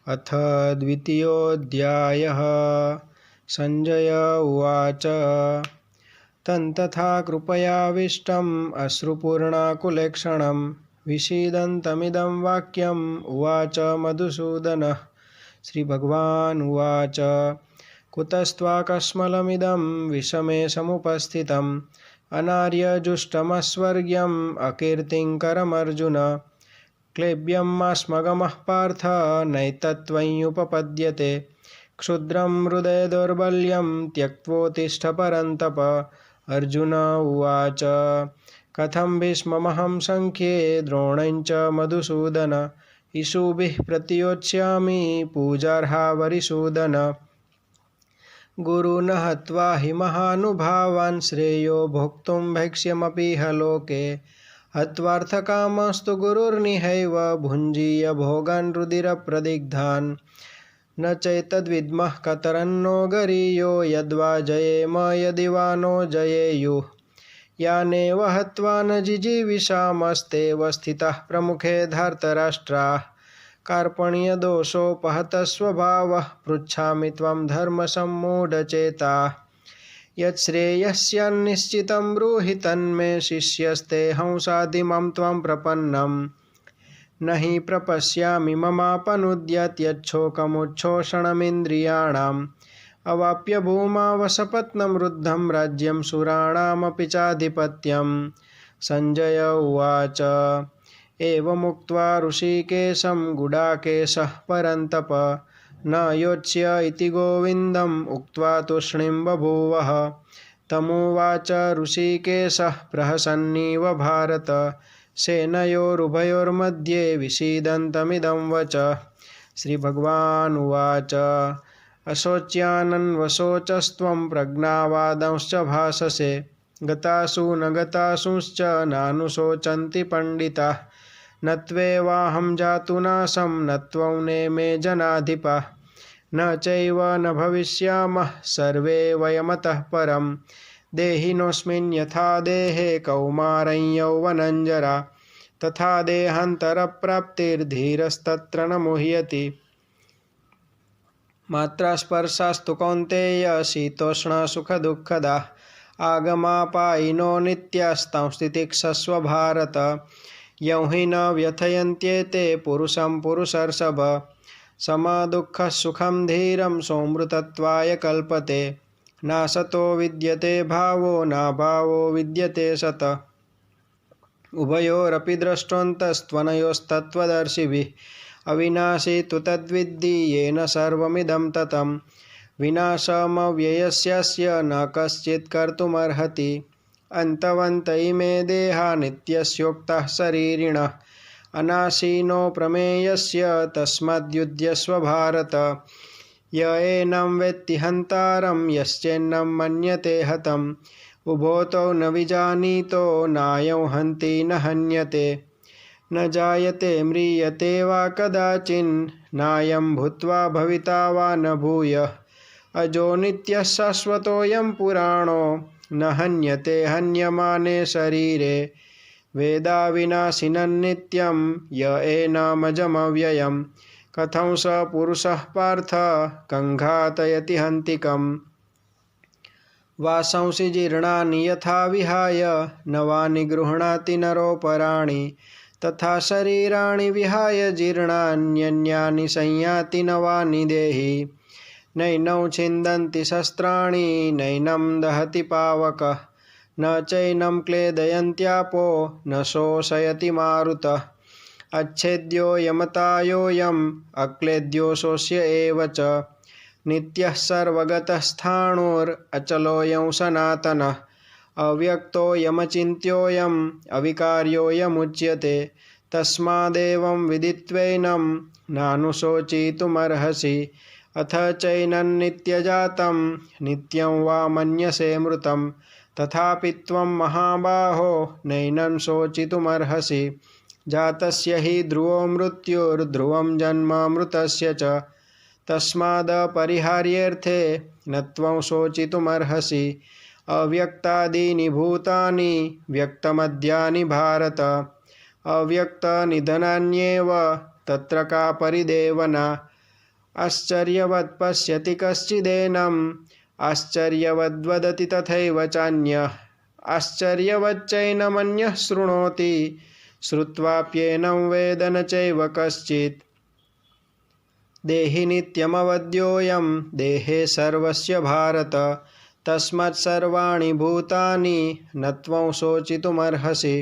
अथ द्वितीयोऽध्यायः। संजय उवाच तन्तथा कृपयाविष्टम् अश्रुपूर्णाकुलेक्षणं विषीदन्तमिदं वाक्यम् उवाच मधुसूदनः। श्रीभगवान् उवाच कुतस्त्वाकस्मलमिदं विषमे समुपस्थितम् अनार्यजुष्टमस्वर्ग्यम् अकीर्तिङ्करमर्जुन। क्लेब्यमास्मगमः पार्थ नैतत्त्वय्युपपद्यते। क्षुद्रं हृदय दौर्बल्यं त्यक्त्वोत्तिष्ठ परन्तप। अर्जुन उवाच कथं भीष्ममहं संख्ये द्रोणं च मधुसूदन। इषुभिः प्रतियोत्स्यामि पूजार्हा वरिसूदन। गुरुन् हत्वा हि महानुभावान् श्रेयो भोक्तुं भैक्ष्यमपीह लोके। हत्वार्थकामस्तु गुरुर्निहैव भुञ्जीय भोगान् रुधिरप्रदिग्धान्। न चैतद्विद्मः कतरन्नो गरीयो यद्वा जयेम यदि वा नो जयेयुः। यानेव हत्वा न जिजीविषामस्तेव स्थिताः प्रमुखे धार्तराष्ट्राः। कार्पण्यदोषोपहतस्वभावः पृच्छामि त्वं धर्मसम्मूढचेताः। यच्छ्रेयस्यान्निश्चितं ब्रूहि तन्मे शिष्यस्ते हंसादिमं त्वं प्रपन्नम्। न हि प्रपश्यामि ममापनुद्यत् यच्छोकमुच्छोषणमिन्द्रियाणाम्। अवाप्य भूमावसपत्नं रुद्धं राज्यं सुराणामपि चाधिपत्यम्। संजय उवाच एवमुक्त्वा ऋषिकेशं गुडाकेशः परन्तप न योत्स्य इति गोविन्दम् उक्त्वा तूष्णीं बभूवः। तमुवाच ऋषिकेशः प्रहसन्निव भारत सेनयोरुभयोर्मध्ये विषीदन्तमिदं वच। श्रीभगवान् उवाच अशोच्यानन्वशोचस्त्वं प्रज्ञावादांश्च भाषसे। गतासु न गतासूंश्च नानुशोचन्ति पण्डिताः। न त्वेवाहं जातु नाशं न त्वं नेमे जनाधिपः। न चैव न भविष्यामः सर्वे वयमतः परं। देहिनोऽस्मिन् यथा देहे कौमारं यौवनं जरा तथा देहान्तरप्राप्तिर्धीरस्तत्र न मुह्यति। मात्रास्पर्शास्तु कौन्तेय शीतोष्णसुखदुःखदाः। आगमापायिनो नित्यास्तां तितिक्षस्व भारत। यं हि न व्यथयन्त्येते पुरुषं पुरुषर्षभ। समदुःखसुखं धीरं सोऽमृतत्वाय कल्पते। नासतो विद्यते भावो नाभावो विद्यते सतः। उभयोरपि द्रष्टोऽन्तस्त्वनयोस्तत्त्वदर्शिभिः। अविनाशी तु तद्विद्धि येन सर्वमिदं ततं। विनाशमव्ययस्यस्य न कश्चित् कर्तुमर्हति। अन्तवन्त इमे देहा नित्यस्योक्ताः शरीरिणः। अनाशिनो प्रमेयस्य तस्माद्युध्यस्व भारत। य एनं वेत्ति हन्तारं यश्चैनं मन्यते हतम्। उभोतो न विजानीतो नायं हन्ति न हन्यते। न जायते म्रियते वा कदाचिन्नायं भूत्वा भविता वा न भूयः। अजो नित्यः शाश्वतोऽयं पुराणो न हन्यते हन्यमाने शरीरे। वेदाविनाशिनं नित्यं य एनमजमव्ययम्। कथं स पुरुषः पार्थ कङ्घातयति हन्तिकम्। वासांसि जीर्णानि यथा विहाय नवानि गृह्णाति नरोपराणि। तथा शरीराणि विहाय जीर्णान्यन्यानि संयाति नवानि देहि। नैनं छिन्दन्ति शस्त्राणि नैनं दहति पावकः। न चैनं क्लेदयन्त्यापो न शोषयति मारुतः। अच्छेद्यो यमतायोऽयम् अक्लेद्यो शोष्य एव च। नित्यः सर्वगतः स्थाणुरचलोऽयं सनातनः। अव्यक्तोऽयमचिन्त्योऽयम् अविकार्योऽयमुच्यते। तस्मादेवं विदित्वैनं नानुशोचितुमर्हसि। अथ चैनन्नित्यजातं नित्यं वा मन्यसे मृतं। तथापि त्वं महाबाहो नैनं शोचितुमर्हसि। जातस्य हि ध्रुवो मृत्युर्ध्रुवं जन्म मृतस्य च। तस्मादपरिहार्येऽर्थे न त्वं शोचितुमर्हसि। अव्यक्तादीनि भूतानि व्यक्तमद्यानि भारत। अव्यक्तनिधनान्येव तत्र का परिदेवना। आश्चर्यवत् पश्यति कश्चिदेनम् आश्चर्यवद्वदति तथैव चान्यः आश्चर्यवच्चैनमन्यः शृणोति श्रुत्वाप्येनं वेद न चैव कश्चित्। देहि नित्यमवद्योऽयं देहे सर्वस्य भारत तस्मात् सर्वाणि भूतानि न त्वं शोचितुमर्हसि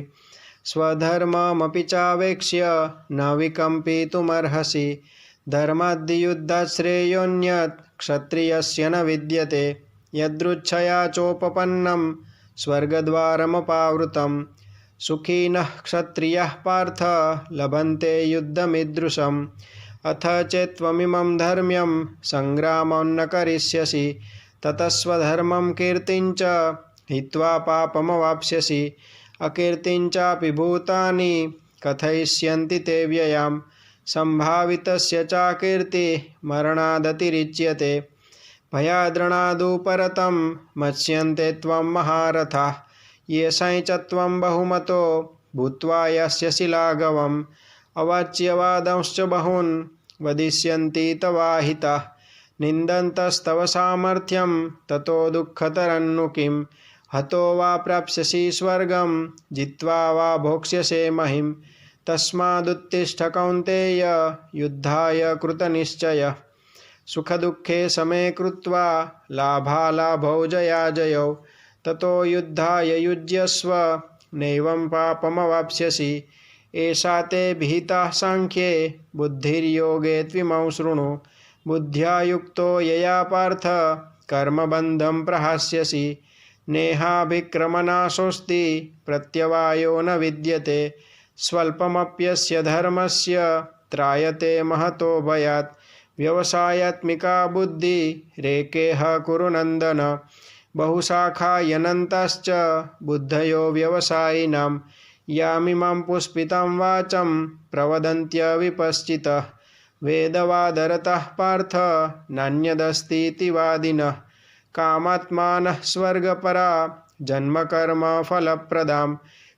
स्वधर्ममपि चावेक्ष्य न विकम्पितुमर्हसि धर्माद्युद्धात् श्रेयोऽन्यत् क्षत्रियस्य न विद्यते यदृच्छया चोपपन्नं स्वर्गद्वारमपावृतं सुखिनः क्षत्रियाः पार्थ लभन्ते युद्धमीदृशम् अथ चेत्त्वमिमं धर्म्यं सङ्ग्रामं न करिष्यसि ततः स्वधर्मं कीर्तिं च हित्वा पापमवाप्स्यसि अकीर्तिं चापि भूतानि कथयिष्यन्ति ते व्ययां सम्भावितस्य चाकीर्ति मरणादतिरिच्यते भयाद्रणादुपरतं मत्स्यन्ते त्वं महारथाः येषां च त्वं बहुमतो भूत्वा यास्यसि लाघवम् अवाच्यवादंश्च बहून् वदिष्यन्ति तवाहिताः निन्दन्तस्तव सामर्थ्यं ततो दुःखतरन्नु किं हतो वा प्राप्स्यसि स्वर्गं जित्वा वा भोक्ष्यसे महिं तस्मादुत्तिष्ठ कौन्तेय युद्धाय कृतनिश्चयः सुखदुःखे समे कृत्वा लाभालाभौ जयाजयौ ततो युद्धाय युज्यस्व नैवं पापमवाप्स्यसि एषा ते विहिता सांख्ये बुद्धिर्योगे त्विमं शृणु बुद्ध्या युक्तो यया पार्थ कर्मबन्धं प्रहास्यसि नेहाभिक्रमनाशोऽस्ति प्रत्यवायो न विद्यते स्वल्पमप्यस्य धर्मस्य त्रायते महतो भयात् व्यवसायात्मिका बुद्धिरेकेह कुरु नन्दन बहुशाखायनन्ताश्च बुद्धयो व्यवसायिनां यामिमां पुष्पितां वाचं प्रवदन्त्यविपश्चितः वेदवादरतः पार्थ नान्यदस्तीति वादिनः कामात्मानः स्वर्गपरा जन्मकर्मफलप्रदां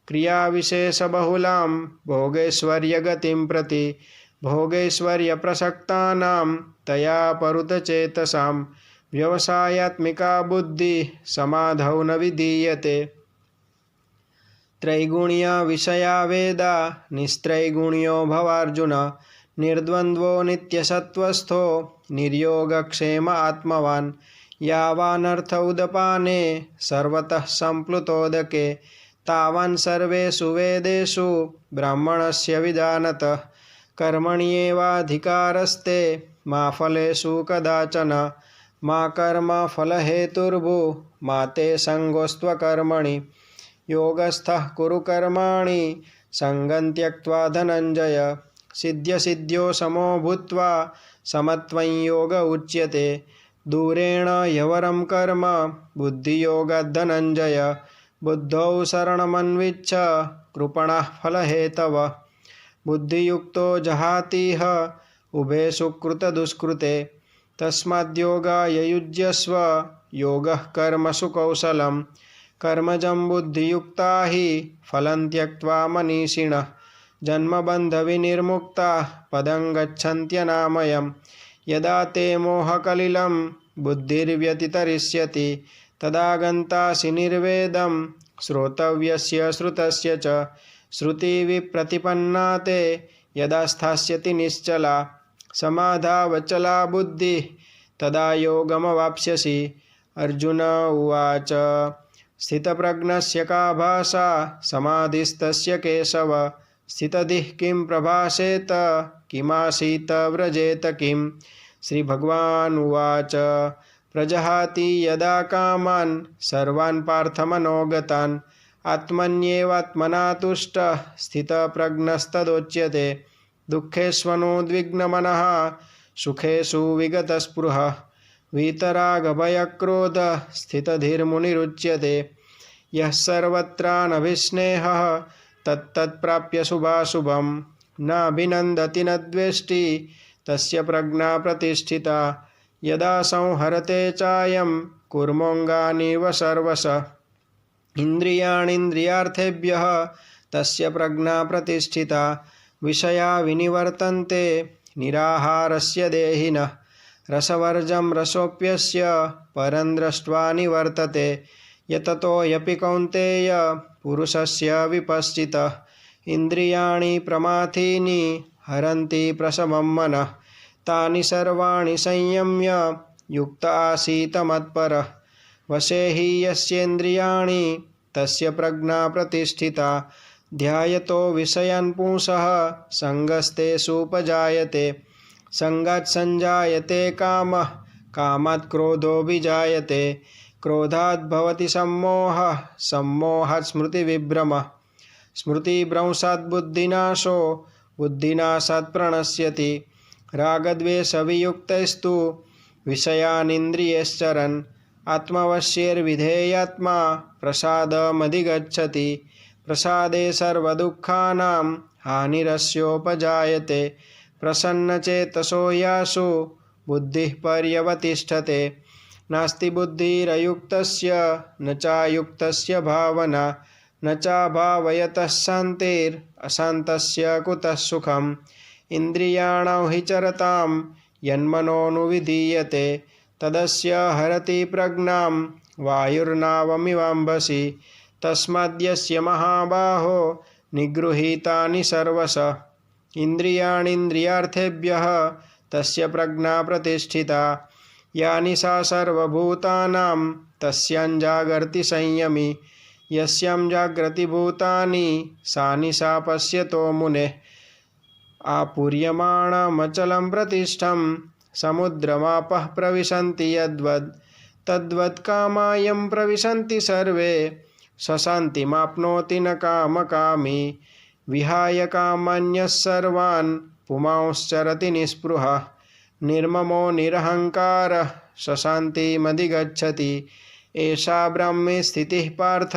क्रियाविशेषबहुलां भोगैश्वर्यगतिं प्रति भोगैश्वर्यप्रसक्तानां तया परुतचेतसां व्यवसायात्मिका बुद्धिः समाधौ न विधीयते त्रैगुण्या विषया वेदा निस्त्रैगुण्यो भवार्जुन निर्द्वन्द्वो नित्यसत्त्वस्थो निर्योगक्षेम आत्मवान् यावानर्थ उदपाने सर्वतः सम्प्लुतोदके तावान् सर्वेषु वेदेषु ब्राह्मणस्य विजानतः कर्मण्येवाधिकारस्ते मा फलेषु कदाचन मा कर्मफलहेतुर्भू मा ते सङ्गोऽस्त्वकर्मणि योगस्थः कुरु कर्माणि सङ्गं त्यक्त्वा धनञ्जय सिद्ध्यसिद्ध्यो समो भूत्वा समत्वं योग उच्यते दूरेण यवरं कर्म बुद्धियोगात् धनञ्जय बुद्धौ शरणमन्विच्छ कृपणः फलहेतवः बुद्धियुक्तो जहातीह उभे सुकृतदुष्कृते तस्माद्योगाय युज्यस्व योगः कर्मसु कौशलम् कर्मजं बुद्धियुक्ता हि फलं त्यक्त्वा मनीषिणः जन्मबन्धविनिर्मुक्ताः पदं गच्छन्त्यनामयम् यदा ते मोहकलिलं बुद्धिर्व्यतितरिष्यति तदा गन्तासि निर्वेदं श्रोतव्यस्य श्रुतस्य च श्रुतिविप्रतिपन्ना ते यदा स्थास्यति निश्चला समाधावचला बुद्धिः तदा योगमवाप्स्यसि अर्जुन उवाच स्थितप्रज्ञस्य का भाषा समाधिस्तस्य केशव स्थितधिः किं प्रभाषेत किमासीत व्रजेत किं श्रीभगवान् उवाच प्रजहाति यदा कामान् सर्वान् पार्थमनोगतान् आत्मन्येवात्मना तुष्टः स्थितप्रज्ञस्तदोच्यते दुःखेष्वनुद्विग्नमनः सुखेषु विगतस्पृहः वीतरागभयक्रोधः स्थितधीर्मुनिरुच्यते यः सर्वत्रानभिस्नेहः तत्तत्प्राप्य शुभाशुभं न अभिनन्दति न द्वेष्टि तस्य प्रज्ञा प्रतिष्ठिता यदा संहरते चायं कुर्मोऽङ्गानीव सर्वशः इन्द्रियाणीन्द्रियार्थेभ्यः तस्य प्रज्ञा प्रतिष्ठिता विषया विनिवर्तन्ते निराहारस्य देहिनः रसवर्जं रसोऽप्यस्य परं दृष्ट्वा निवर्तते। यततो कौन्तेय पुरुषस्य विपश्चितः इन्द्रियाणि प्रमाथीनि हरन्ति प्रशमं मनः। तानि सर्वाणि संयम्य युक्त आसीत् मत्परः। वशे हि यस्येन्द्रियाणि तस्य प्रज्ञा प्रतिष्ठिता। ध्यायतो विषयान् पुंसः सङ्गस्तेषुपजायते। सङ्गात् सञ्जायते कामः, कामात् क्रोधो विजायते। क्रोधात् भवति सम्मोहः, सम्मोहात् स्मृतिविभ्रमः। स्मृतिभ्रंशात् बुद्धिनाशो, बुद्धिनाशात् प्रणश्यति। रागद्वेषवियुक्तैस्तु विषयानिन्द्रियैश्चरन् आत्मवश्यैर्विधेयात्मा प्रसादमधिगच्छति। प्रसादे सर्वदुःखानां हानिरस्योपजायते। प्रसन्नचेतसो यासु बुद्धिः पर्यवतिष्ठते। नास्ति बुद्धिरयुक्तस्य न चायुक्तस्य भावना, न चाभावयतः शान्तिरशान्तस्य कुतः सुखम्। इन्द्रियाणां हि चरतां यन्मनोनुविधीयते। तदस्य हरति प्रज्ञां वायुर्नावमिवाम्भसि। तस्माद्यस्य महाबाहो निगृहीतानि सर्वशः। इन्द्रियाणीन्द्रियार्थेभ्यः तस्य प्रज्ञा प्रतिष्ठिता। या निशा सर्वभूतानां तस्यां जागर्ति संयमी। यस्यां जाग्रति भूतानि सा निशा पश्यतो मुनेः। आपूर्यमाणमचलं प्रतिष्ठं समुद्रमापः प्रविशन्ति यद्वद्। तद्वत् कामायं प्रविशन्ति सर्वे। स शान्तिमाप्नोति न कामकामी। विहाय कामान्यः सर्वान् पुमांश्चरति निःस्पृहः। निर्ममो निरहङ्कारः स शान्तिमधिगच्छति। एषा ब्रह्मे स्थितिः पार्थ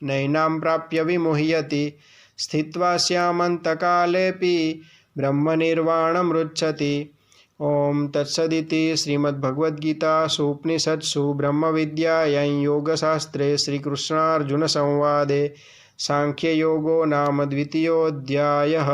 नैनां प्राप्य विमुह्यति। स्थित्वा स्यामन्तकालेऽपि ब्रह्मनिर्वाणमृच्छति। ॐ तत्सदिति श्रीमद्भगवद्गीतासु उपनिषत्सु ब्रह्मविद्यायां योगशास्त्रे श्रीकृष्णार्जुनसंवादे सांख्ययोगो नाम द्वितीयोऽध्यायः।